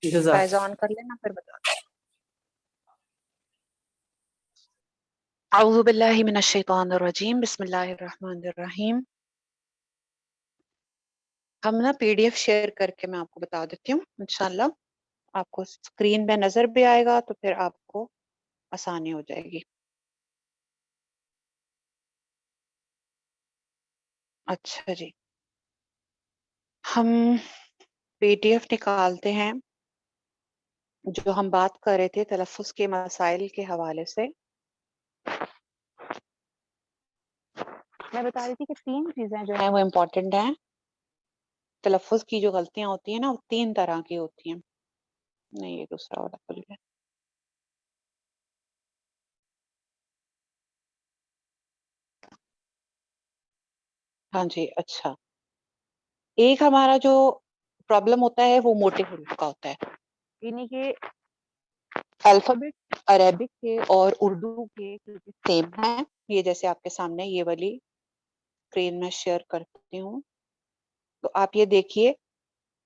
فائزہ آن کر لینا پھر بتا دو. اعوذ باللہ من الشیطان الرجیم بسم اللہ الرحمن الرحیم. ہم نا پی ڈی ایف شیئر کر کے میں آپ کو بتا دیتی ہوں انشاءاللہ آپ کو اسکرین پہ نظر بھی آئے گا تو پھر آپ کو آسانی ہو جائے گی. اچھا جی, ہم پی ڈی ایف نکالتے ہیں. جو ہم بات کر رہے تھے تلفظ کے مسائل کے حوالے سے, میں بتا رہی تھی کہ 3 چیزیں جو ہیں وہ امپورٹنٹ ہیں. تلفظ کی جو غلطیاں ہوتی ہیں نا وہ 3 طرح کی ہوتی ہیں. نہیں یہ دوسرا والا کھل گیا. ہاں جی اچھا, ایک ہمارا جو پرابلم ہوتا ہے وہ موٹے حروف کا ہوتا ہے, یعنی کہ الفابیٹ عربک کے اور اردو کے سیم ہیں. یہ جیسے آپ کے سامنے یہ والی اسکرین میں شیئر کرتی ہوں تو آپ یہ دیکھیے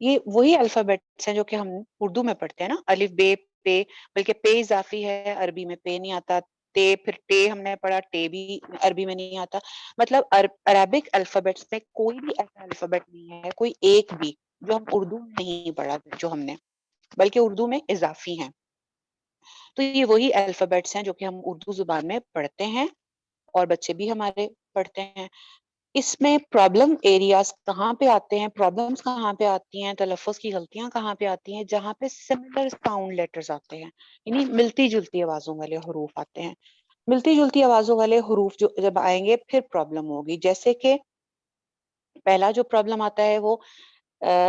یہ وہی الفابیٹس ہیں جو کہ ہم اردو میں پڑھتے ہیں نا, الف بے پے, بلکہ پے اضافی ہے, عربی میں پے نہیں آتا. تے پھر ٹے ہم نے پڑھا, ٹے بھی عربی میں نہیں آتا. مطلب عربک الفابیٹس میں کوئی بھی ایسا الفابیٹ نہیں ہے, کوئی ایک بھی جو ہم اردو میں نہیں پڑھا جو ہم نے, بلکہ اردو میں اضافی ہیں. تو یہ وہی الفابیٹس ہیں جو کہ ہم اردو زبان میں پڑھتے ہیں اور بچے بھی ہمارے پڑھتے ہیں. اس میں پرابلم ایریاز کہاں پہ آتے ہیں, پرابلمس کہاں پہ آتی ہیں, تلفظ کی غلطیاں کہاں پہ آتی ہیں, جہاں پہ سملر ساؤنڈ لیٹرز آتے ہیں, یعنی ملتی جلتی آوازوں والے حروف آتے ہیں. ملتی جلتی آوازوں والے حروف جو جب آئیں گے پھر پرابلم ہوگی. جیسے کہ پہلا جو پرابلم آتا ہے وہ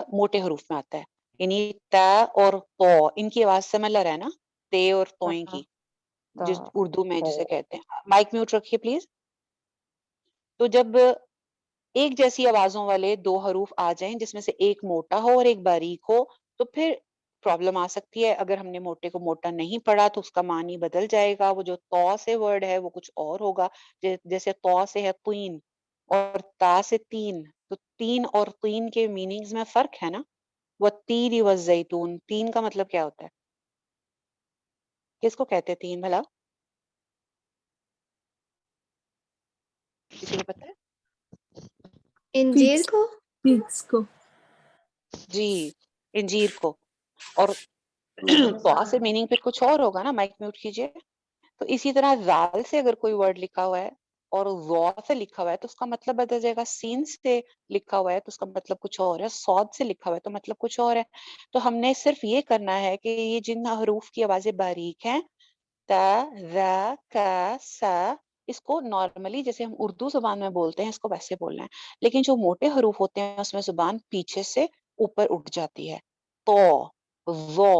موٹے حروف میں آتا ہے, یعنی تا اور تو, ان کی آواز سملر ہے نا, تے اور توئیں کی, جس اردو میں جسے کہتے ہیں. مائک میوٹ رکھیے پلیز. تو جب ایک جیسی آوازوں والے 2 حروف آ جائیں جس میں سے ایک موٹا ہو اور ایک باریک ہو تو پھر پرابلم آ سکتی ہے. اگر ہم نے موٹے کو موٹا نہیں پڑھا تو اس کا معنی بدل جائے گا. وہ جو تو سے ورڈ ہے وہ کچھ اور ہوگا. جیسے تو سے ہے تین اور تا سے تین, تو تین اور تین کے میننگز میں فرق ہے نا. وہ تیری و زیتون, تین کا مطلب کیا ہوتا ہے, کس کو کہتے ہیں تین بھلا, کسی کو پتا ہے؟ انجیر کو, فیکس کو, جی انجیر کو. اور تو سے میننگ پھر کچھ اور ہوگا نا. مائک میوٹ کیجئے. تو اسی طرح زال سے اگر کوئی ورڈ لکھا ہوا ہے اور وا سے لکھا ہوا ہے تو اس کا مطلب بدل جائے گا. سین سے لکھا ہوا ہے تو اس کا مطلب کچھ اور ہے. صاد سے لکھا ہوا ہے تو مطلب کچھ اور ہے. تو ہم نے صرف یہ کرنا ہے کہ یہ جن حروف کی آوازیں باریک ہیں, تا, را, کا, سا, اس کو نارملی جیسے ہم اردو زبان میں بولتے ہیں اس کو ویسے بولنا ہے. لیکن جو موٹے حروف ہوتے ہیں اس میں زبان پیچھے سے اوپر اٹھ جاتی ہے. تو, ظو,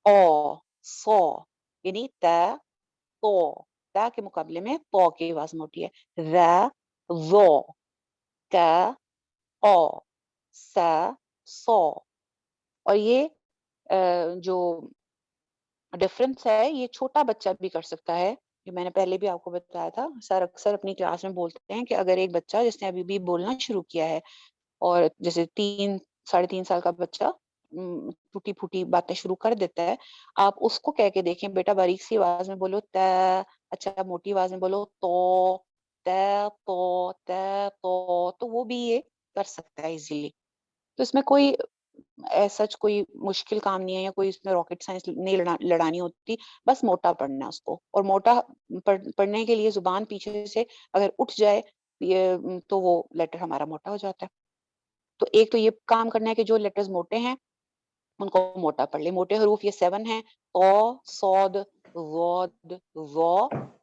او, صو, یعنی تا, تو, تا کے مقابلے میں تو کی آواز موٹی ہے. را, ظو, کا, او, سا, صو. اور یہ جو ڈفرنس ہے یہ چھوٹا بچہ بھی کر سکتا ہے. یہ میں نے پہلے بھی آپ کو بتایا تھا. سر اکثر اپنی کلاس میں بولتے ہیں کہ اگر ایک بچہ جس نے ابھی بھی بولنا شروع کیا ہے اور جیسے 3-3.5 سال کا بچہ ٹوٹی پھوٹی باتیں شروع کر دیتا ہے, آپ اس کو کہہ کے دیکھیں بیٹا باریک سی آواز میں بولو تا, اچھا موٹی آواز میں بولو تو, تا, تو وہ بھی یہ کر سکتا ہے ایزیلی. تو اس میں کوئی سچ کوئی مشکل کام نہیں ہے یا کوئی اس میں راکٹ سائنس نہیں لڑانی ہوتی. بس موٹا پڑھنا ہے اس کو, اور موٹا پڑھنے کے لیے زبان پیچھے سے اگر اٹھ جائے تو وہ لیٹر ہمارا موٹا ہو جاتا ہے. تو ایک تو یہ کام کرنا ہے کہ جو لیٹرز موٹے ہیں ان کو موٹا پڑھ لے. موٹے حروف یہ 7 ہیں, تو, صاد, ضاد, ظا,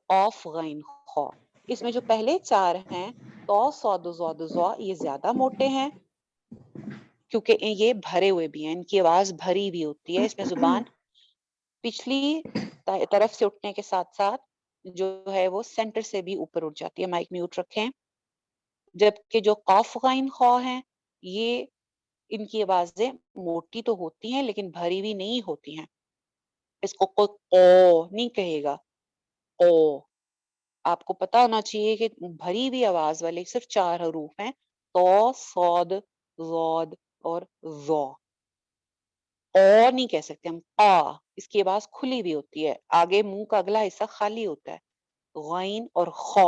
قاف, غین, خا. اس میں جو پہلے 4 ہیں تو, صاد, ضاد, ظا, یہ زیادہ موٹے ہیں کیونکہ یہ بھرے ہوئے بھی ہیں, ان کی آواز بھری بھی ہوتی ہے. اس میں زبان پچھلی طرف سے اٹھنے کے ساتھ ساتھ جو ہے وہ سینٹر سے بھی اوپر اٹھ جاتی ہے. مائک میوٹ رکھیں. جبکہ جو قاف غین خا ہیں یہ ان کی آوازیں موٹی تو ہوتی ہیں لیکن بھری بھی نہیں ہوتی ہیں. اس کو کوئی او نہیں کہے گا. او آپ کو پتا ہونا چاہیے کہ بھری ہوئی آواز والے صرف 4 حروف ہیں, تو, صاد, ضاد اور ظا. او نہیں کہہ سکتے ہم، اس کی آواز کھلی بھی ہوتی ہے، آگے منہ کا اگلا حصہ خالی ہوتا ہے. غین اور خو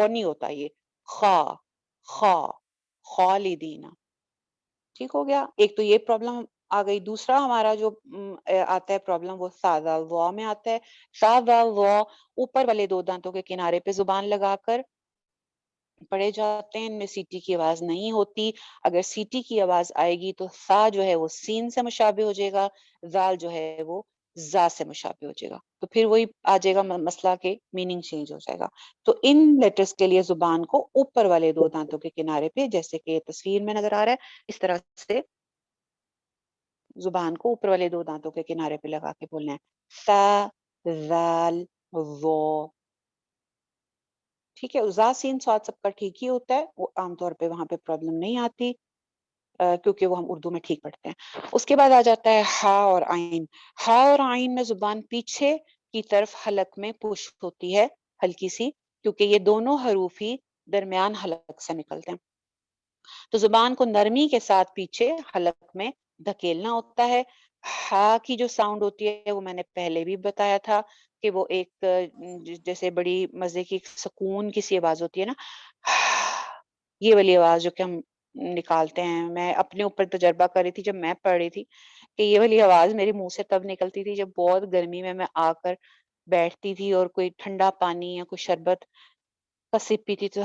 نہیں ہوتا یہ، خا خا خالدین. ٹھیک ہو گیا. ایک تو یہ پرابلم آ گئی. دوسرا ہمارا جو آتا ہے پرابلم وہ سادہ وا میں آتا ہے. سادہ وا اوپر والے دو دانتوں کے کنارے پہ زبان لگا کر پڑھے جاتے ہیں. ان میں سیٹی کی آواز نہیں ہوتی. اگر سیٹی کی آواز آئے گی تو سا جو ہے وہ سین سے مشابہ ہو جائے گا، زال جو ہے وہ زا سے مشابہ ہو جائے گا. تو پھر وہی آ جائے گا مسئلہ کے میننگ چینج ہو جائے گا. تو ان لیٹرز کے لیے زبان کو اوپر والے دو دانتوں کے کنارے پہ، جیسے کہ تصویر میں نظر آ رہا ہے، اس طرح سے زبان کو اوپر والے دو دانتوں کے کنارے پہ لگا کے بولنا ہے. سا زال ذو. ٹھیک ہے. زا سین صاد سب کا ٹھیک ہی ہوتا ہے، وہ عام طور پہ وہاں پہ پرابلم نہیں آتی کیونکہ وہ ہم اردو میں ٹھیک پڑھتے ہیں. اس کے بعد آ جاتا ہے ہا اور آئین. ہا اور آئین میں زبان پیچھے کی طرف حلق میں پش ہوتی ہے ہلکی سی، کیونکہ یہ دونوں حروف ہی درمیان حلق سے نکلتے ہیں. تو زبان کو نرمی کے ساتھ پیچھے حلق میں دھکیلنا ہوتا ہے. ہا کی جو ساؤنڈ ہوتی ہے وہ میں نے پہلے بھی بتایا تھا کہ وہ ایک جیسے بڑی مزے کی سکون کی سی آواز ہوتی ہے نا، یہ والی آواز جو کہ ہم نکالتے ہیں. میں اپنے اوپر تجربہ کر رہی تھی جب میں پڑھ رہی تھی کہ یہ والی آواز میرے منہ سے تب نکلتی تھی جب بہت گرمی میں آ کر بیٹھتی تھی اور کوئی ٹھنڈا پانی یا کوئی شربت کا سپ پیتی، تو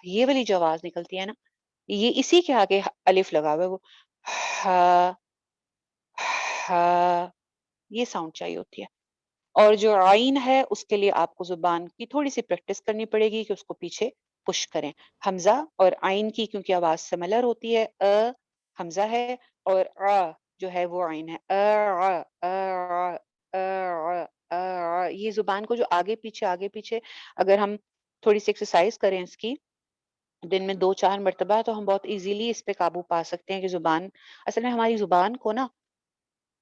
یہ والی جو آواز نکلتی ہے نا، یہ اسی کے آگے الف لگا ہوا ہے، وہ ہا ہا یہ ساؤنڈ چاہیے ہوتی ہے. اور جو عین ہے اس کے لیے آپ کو زبان کی تھوڑی سی پریکٹس کرنی پڑے گی کہ اس کو پیچھے پش کریں. حمزہ اور عین کی کیونکہ آواز سملر ہوتی ہے، حمزہ ہے اور جو ہے وہ عین ہے. یہ زبان کو جو آگے پیچھے اگر ہم تھوڑی سی ایکسرسائز کریں اس کی دن میں 2-4 مرتبہ، تو ہم بہت ایزیلی اس پہ قابو پا سکتے ہیں کہ زبان اصل میں ہماری زبان کو نا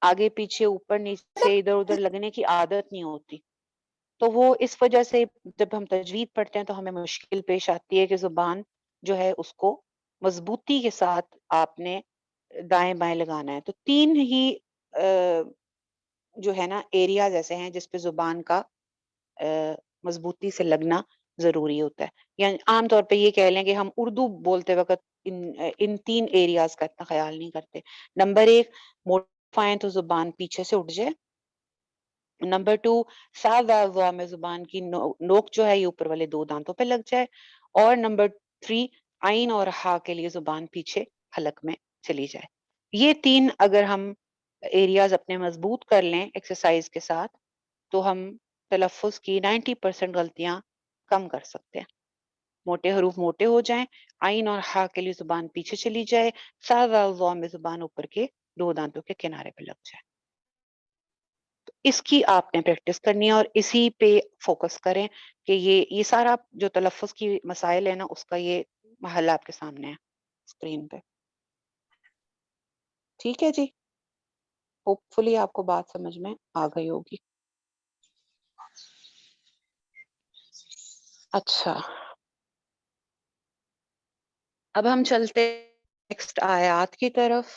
آگے پیچھے اوپر نیچے ادھر ادھر لگنے کی عادت نہیں ہوتی. تو وہ اس وجہ سے جب ہم تجوید پڑھتے ہیں تو ہمیں مشکل پیش آتی ہے کہ زبان جو ہے اس کو مضبوطی کے ساتھ آپ نے دائیں بائیں لگانا ہے. تو 3 ہی جو ہے نا ایریاز ایسے ہیں جس پہ زبان کا مضبوطی سے لگنا ضروری ہوتا ہے. یعنی عام طور پہ یہ کہہ لیں کہ ہم اردو بولتے وقت ان 3 ایریاز کا اتنا خیال نہیں کرتے. نمبر 1 موٹائیں تو زبان پیچھے سے اٹھ جائے. نمبر 2 سا وا میں زبان کی نوک جو ہے یہ اوپر والے دو دانتوں پہ لگ جائے. اور نمبر 3 عین اور ہا کے لیے زبان پیچھے حلق میں چلی جائے. یہ 3 اگر ہم ایریاز اپنے مضبوط کر لیں ایکسرسائز کے ساتھ تو ہم تلفظ کی 90% غلطیاں کم کر سکتے ہیں. موٹے حروف موٹے ہو جائیں، عین اور ہا کے لیے زبان پیچھے چلی جائے، سا وا میں زبان اوپر کے دو دانتوں کے کنارے پہ لگ جائے. اس کی آپ نے پریکٹس کرنی ہے اور اسی پہ فوکس کریں کہ یہ سارا جو تلفظ کی مسائل ہے نا اس کا یہ حل آپ کے سامنے ہے اسکرین پہ. ٹھیک ہے جی. ہوپ فلی آپ کو بات سمجھ میں آ گئی ہوگی. اچھا اب ہم چلتے نیکسٹ آیات کی طرف.